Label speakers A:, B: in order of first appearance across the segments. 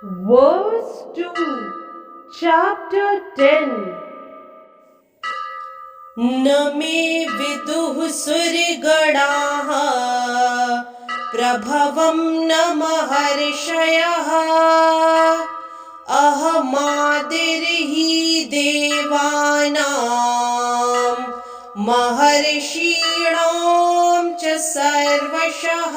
A: Verse 2, Chapter 10.
B: न मे विदुः सुरगणाः प्रभवं न महर्षयः अहमादिर्हि देवानां महर्षीणां च सर्वशः.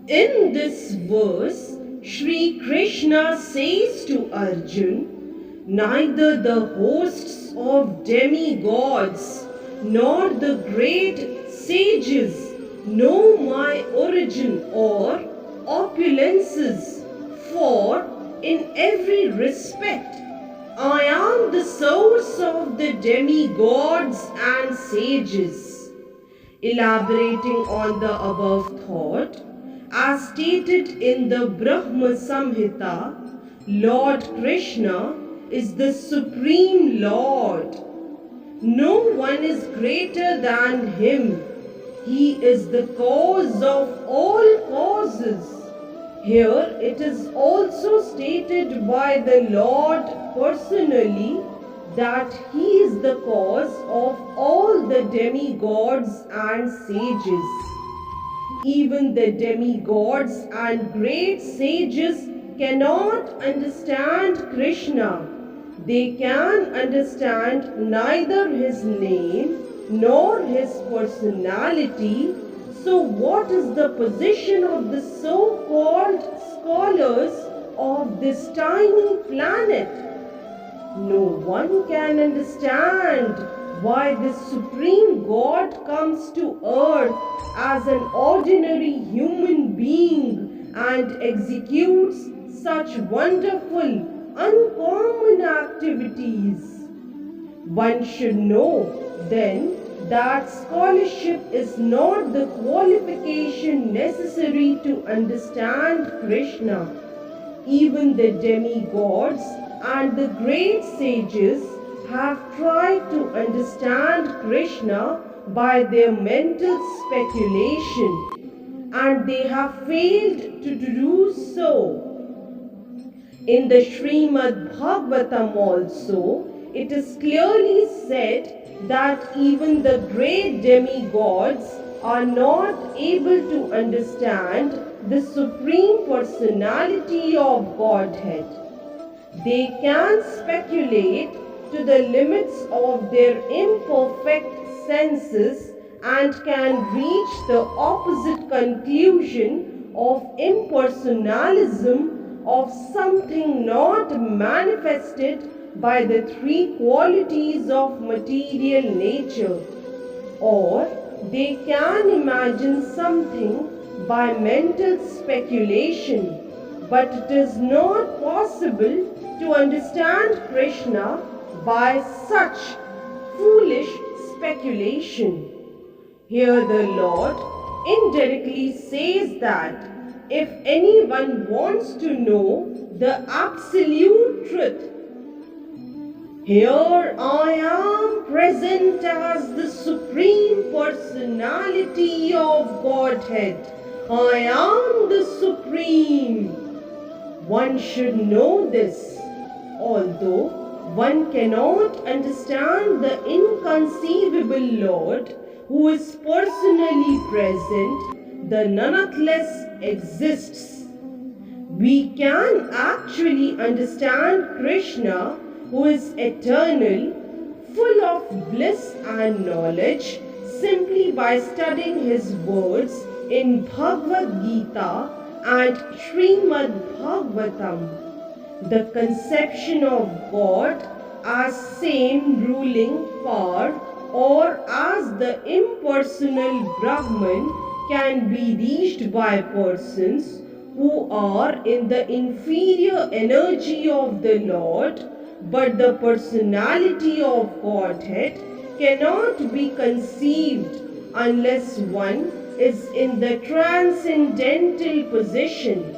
A: In this verse, Sri Krishna says to Arjun, neither the hosts of demigods nor the great sages know my origin or opulences, for in every respect I am the source of the demigods and sages. Elaborating on the above thought, as stated in the Brahma Samhita, Lord Krishna is the Supreme Lord. No one is greater than Him. He is the cause of all causes. Here it is also stated by the Lord personally that He is the cause of all the demigods and sages. Even the demigods and great sages cannot understand Krishna. They can understand neither His name nor His personality. So what is the position of the so-called scholars of this tiny planet? No one can understand why this Supreme God comes to earth as an ordinary human being and executes such wonderful, uncommon activities. One should know then that scholarship is not the qualification necessary to understand Krishna. Even the demigods and the great sages have tried to understand Krishna by their mental speculation, and they have failed to do so. In the Srimad Bhagavatam also, it is clearly said that even the great demigods are not able to understand the Supreme Personality of Godhead. They can speculate to the limits of their imperfect senses and can reach the opposite conclusion of impersonalism, of something not manifested by the three qualities of material nature. Or they can imagine something by mental speculation, but it is not possible to understand Krishna by such foolish speculation. Here the Lord indirectly says that if anyone wants to know the absolute truth, here I am present as the Supreme Personality of Godhead. I am the Supreme. One should know this, although one cannot understand the inconceivable Lord who is personally present, the nonetheless exists. We can actually understand Krishna, who is eternal, full of bliss and knowledge, simply by studying His words in Bhagavad Gita and Srimad Bhagavatam. The conception of God as same ruling power or as the impersonal Brahman can be reached by persons who are in the inferior energy of the Lord, but the personality of Godhead cannot be conceived unless one is in the transcendental position.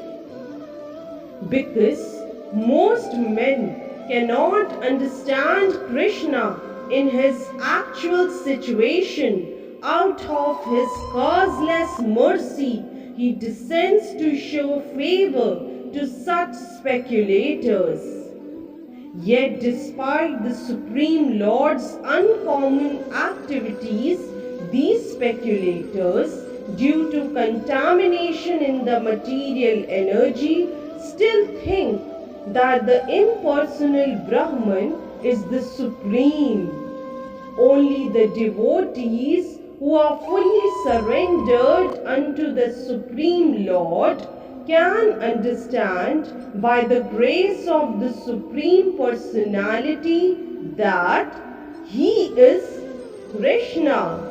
A: Because most men cannot understand Krishna in His actual situation out of His causeless mercy he descends to show favor to such speculators. Yet despite the Supreme Lord's uncommon activities, these speculators, due to contamination in the material energy, still think that the impersonal Brahman is the Supreme. Only the devotees who are fully surrendered unto the Supreme Lord can understand by the grace of the Supreme Personality that He is Krishna.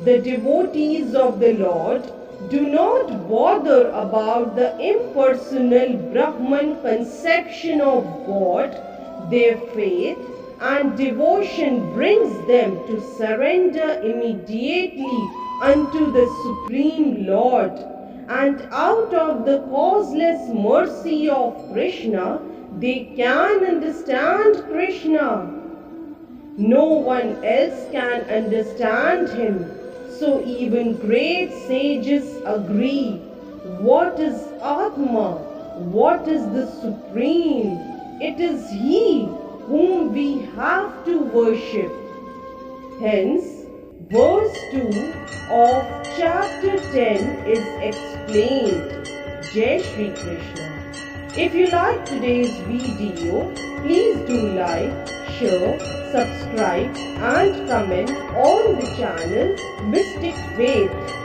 A: The devotees of the Lord do not bother about the impersonal Brahman conception of God. Their faith and devotion brings them to surrender immediately unto the Supreme Lord. And out of the causeless mercy of Krishna, they can understand Krishna. No one else can understand him. So even great sages agree. What is Atma? What is the Supreme? It is He whom we have to worship. Hence, verse 2 of chapter 10 is explained. Jai Shri Krishna. If you like today's video, please do like, share, subscribe and comment on the channel Mystic Faith.